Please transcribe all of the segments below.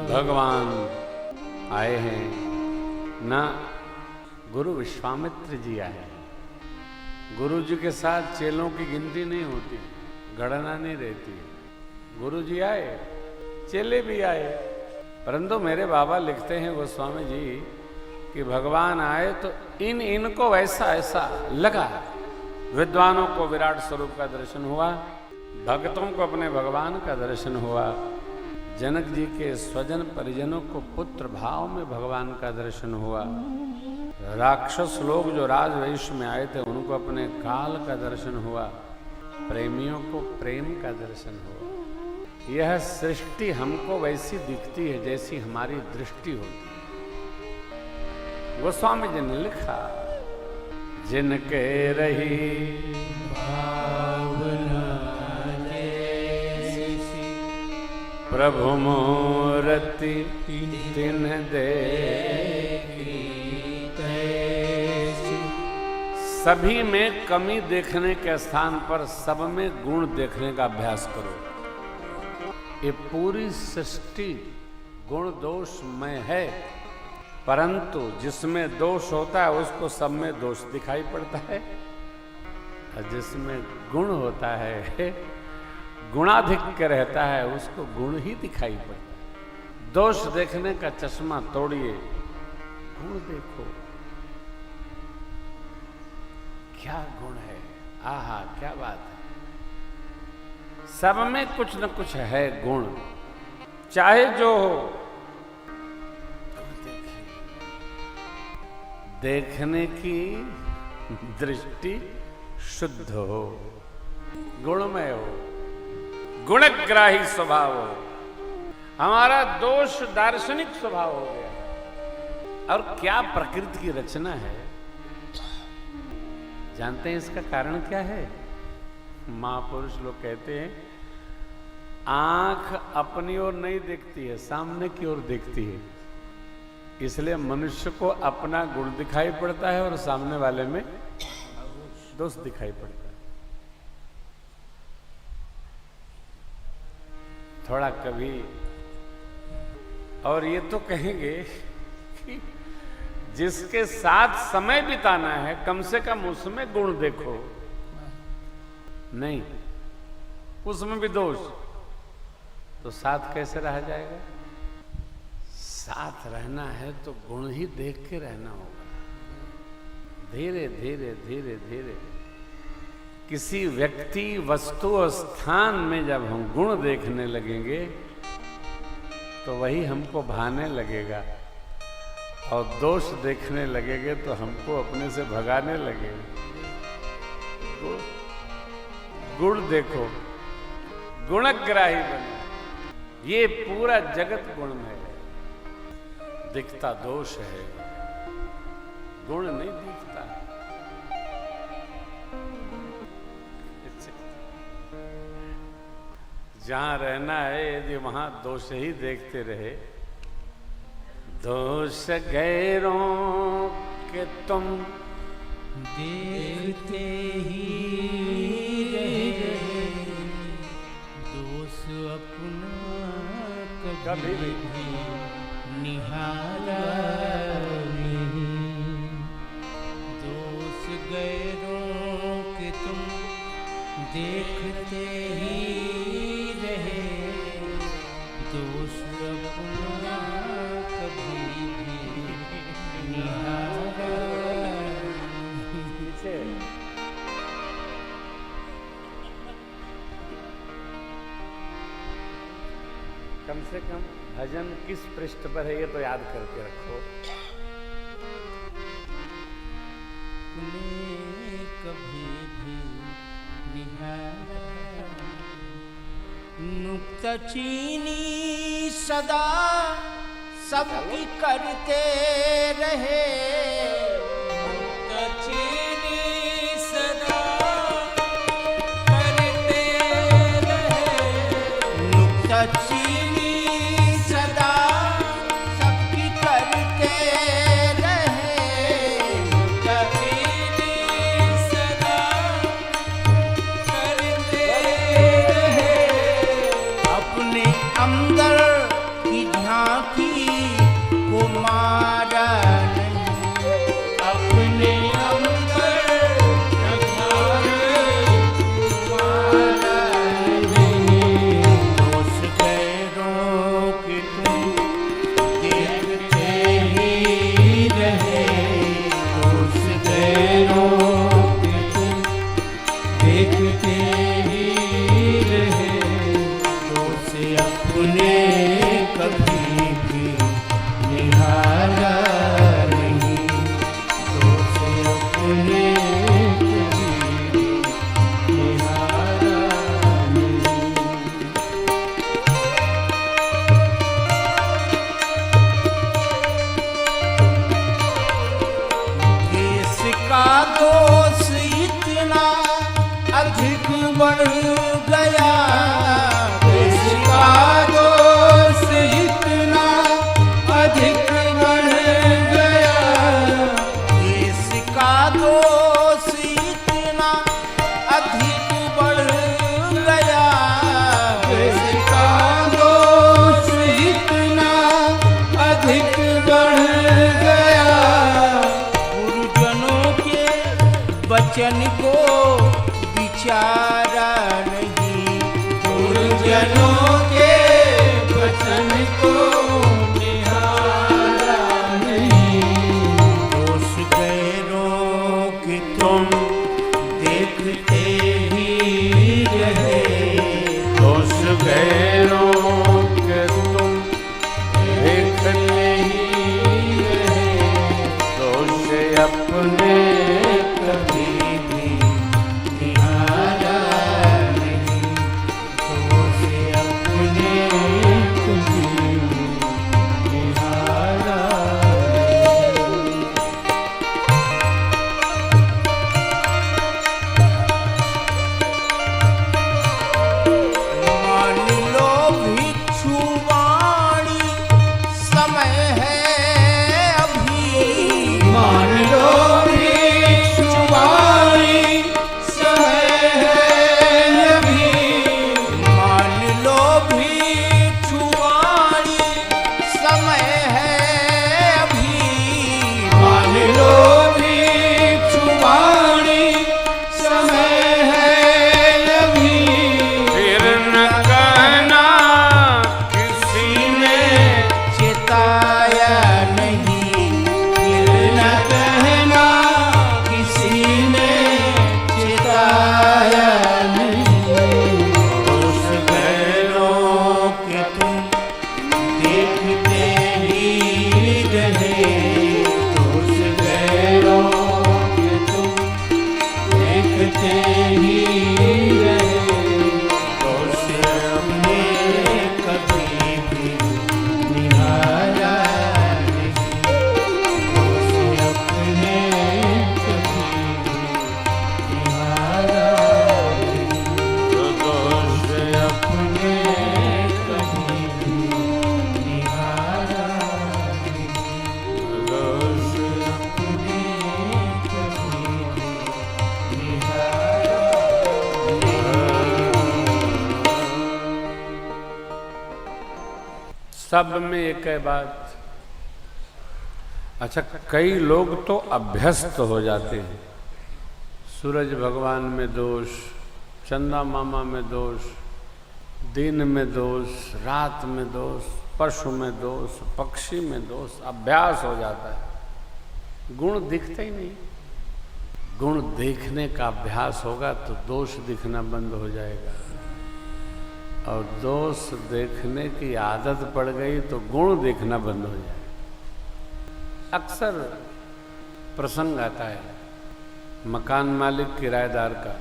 भगवान आए हैं, ना गुरु विश्वामित्र जी आए हैं। गुरु जी के साथ चेलों की गिनती नहीं होती, गणना नहीं रहती। गुरु जी आए, चेले भी आए, परंतु मेरे बाबा लिखते हैं गोस्वामी जी कि भगवान आए तो इनको ऐसा ऐसा लगा। विद्वानों को विराट स्वरूप का दर्शन हुआ, भक्तों को अपने भगवान का दर्शन हुआ, जनक जी के स्वजन परिजनों को पुत्र भाव में भगवान का दर्शन हुआ, राक्षस लोग जो राजवेश में आए थे उनको अपने काल का दर्शन हुआ, प्रेमियों को प्रेम का दर्शन हुआ। यह सृष्टि हमको वैसी दिखती है जैसी हमारी दृष्टि होती है। गोस्वामी जी ने लिखा, जिनके रही भावना जैसी प्रभु मूर्ति तिन देखी तैसी। सभी में कमी देखने के स्थान पर सब में गुण देखने का अभ्यास करो। ये पूरी सृष्टि गुण दोषमय है, परंतु जिसमें दोष होता है उसको सब में दोष दिखाई पड़ता है, और जिसमें गुण होता है, गुणाधिक्य रहता है, उसको गुण ही दिखाई पड़ता है। दोष देखने का चश्मा तोड़िए, गुण देखो। क्या गुण है, आहा क्या बात है। सब में कुछ न कुछ है गुण, चाहे जो हो। देखने की दृष्टि शुद्ध हो, गुणमय हो, गुणग्राही स्वभाव हो। हमारा दोष दार्शनिक स्वभाव हो गया। और क्या प्रकृति की रचना है, जानते हैं इसका कारण क्या है? महापुरुष लोग कहते हैं, आंख अपनी ओर नहीं देखती है, सामने की ओर देखती है। इसलिए मनुष्य को अपना गुण दिखाई पड़ता है और सामने वाले में दोष दिखाई पड़ता है। थोड़ा कभी और ये तो कहेंगे कि जिसके साथ समय बिताना है कम से कम उसमें गुण देखो। नहीं, उसमें भी दोष, तो साथ कैसे रहा जाएगा? साथ रहना है तो गुण ही देख के रहना होगा। धीरे धीरे धीरे धीरे किसी व्यक्ति, वस्तु और स्थान में जब हम गुण देखने लगेंगे तो वही हमको भाने लगेगा, और दोष देखने लगेंगे तो हमको अपने से भगाने लगेगा। गुण देखो, गुणग्राही बनो। ये पूरा जगत गुणमय है, दिखता दोष है, गुण नहीं दिखता। जहां रहना है यदि वहां दोष ही देखते रहे, दोष गैरों के तुम देखते ही रहे, दोष अपना कभी भी निहारा नहीं। दोष गैरों के तुम देखते ही रहे, दोष अपना कभी भी निहारा नहीं। कम से कम भजन किस पृष्ठ पर है ये तो याद करके रखो। कभी भी नुक्ता चीनी सदा सबकी करते रहे, नुक्ता चीनी सदा करते रहे, नुक्ता चीनी सदा सबकी करते रहे, नुक्ता चीनी सदा करते रहे। अपने अंदर की ध्यान बाकी को मारा नहीं, अपने अंदर मारा नहीं। दोष गैरों के तुम देखते ही रहे, दोष गैरों के तुम देखते ही रहे, दोष अपने कभी भी निहारा नहीं, दोष अपने कभी भी निहारा नहीं। देश का दोष इतना अधिक बढ़ गया, देश का दोष इतना अधिक बढ़ गया, देश का दोष इतना अधिक बढ़ गया, देश का दोष इतना अधिक बढ़ गया। गुरुजनों के वचन को विचारा नहीं, गुरुजनों के वचन को निहारा नहीं। दोष गैरों के तुम देखते ही रहे, दोष गैरों के तुम देखते ही रहे, दोष अपने कभी भी निहारा नहीं, दोष अपने कभी भी निहारा नहीं। मान लो भिक्षुवाणी समय है अभी, मान लो भिक्षुवाणी समय है अभी, मान लो भिक्षुवाणी समय है अभी, मान लो भिक्षुवाणी समय है अभी। फिर न कहना किसी ने चिताया नहीं, फिर न कहना किसी ने चिताया नहीं। दोष गैरों के तुम देखते ही रहे, दोष गैरों के तुम देखते ही रहे, दोष अपने कभी भी निहारा नहीं, दोष अपने कभी भी निहारा नहीं, दोष अपने कभी भी निहारा नहीं, दोष अपने कभी भी निहारा सब में एक है बात। अच्छा, कई लोग तो अभ्यस्त हो जाते हैं। सूरज भगवान में दोष, चंदा मामा में दोष, दिन में दोष, रात में दोष, पशु में दोष, पक्षी में दोष, अभ्यास हो जाता है। गुण दिखते ही नहीं। गुण देखने का अभ्यास होगा तो दोष दिखना बंद हो जाएगा, और दोष देखने की आदत पड़ गई तो गुण देखना बंद हो जाएगा। अक्सर प्रसंग आता है मकान मालिक किराएदार का,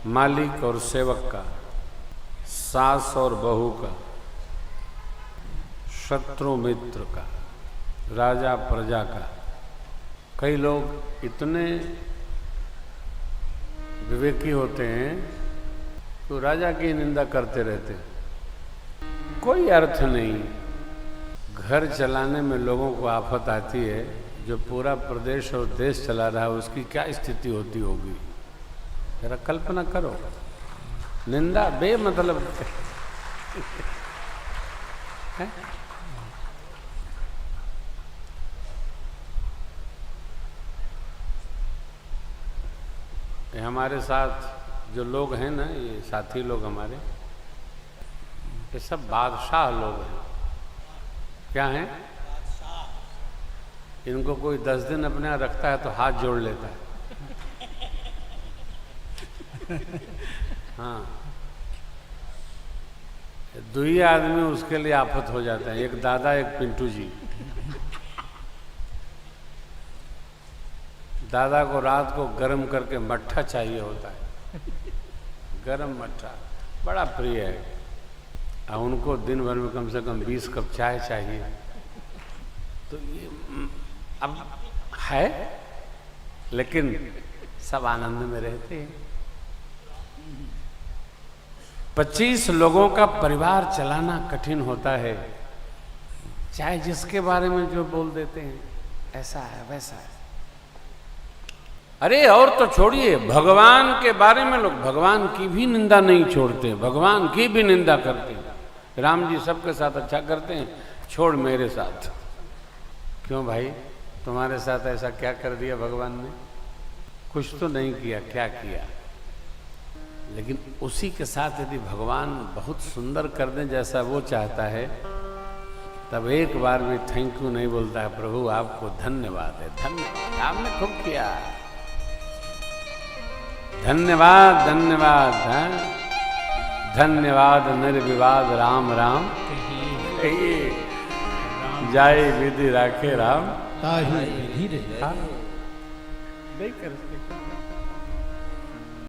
मालिक और सेवक का, सास और बहू का, शत्रु मित्र का, राजा प्रजा का। कई लोग इतने विवेकी होते हैं तो राजा की निंदा करते रहते हैं। कोई अर्थ नहीं। घर चलाने में लोगों को आफत आती है, जो पूरा प्रदेश और देश चला रहा है उसकी क्या स्थिति होती होगी, जरा कल्पना करो। निंदा बेमतलब है? ये हमारे साथ जो लोग हैं ना, ये साथी लोग हमारे, ये सब बादशाह लोग हैं। क्या हैं? इनको कोई 10 दिन अपने यहाँ रखता है तो हाथ जोड़ लेता है। हाँ, दो ही आदमी उसके लिए आफत हो जाते हैं, एक दादा एक पिंटू जी। दादा को रात को गरम करके मट्ठा चाहिए होता है, गरम मट्ठा बड़ा प्रिय है। और उनको दिन भर में कम से कम 20 कप चाय चाहिए। तो ये अब है, लेकिन सब आनंद में रहते हैं। 25 लोगों का परिवार चलाना कठिन होता है। चाहे जिसके बारे में जो बोल देते हैं, ऐसा है वैसा है। अरे और तो छोड़िए, भगवान के बारे में लोग भगवान की भी निंदा नहीं छोड़ते, भगवान की भी निंदा करते हैं। राम जी सबके साथ अच्छा करते हैं, छोड़ मेरे साथ। क्यों भाई, तुम्हारे साथ ऐसा क्या कर दिया भगवान ने? कुछ तो नहीं किया, क्या किया? लेकिन उसी के साथ यदि भगवान बहुत सुंदर कर दें जैसा वो चाहता है, तब एक बार भी थैंक यू नहीं बोलता है, प्रभु आपको धन्यवाद है, धन्यवाद, आपने खूब किया, धन्यवाद धन्यवाद। धन्यवाद निर्विवाद राम राम कहिए, जाय विधि राखे राम ताहि विधि रहे। नहीं कर सकते।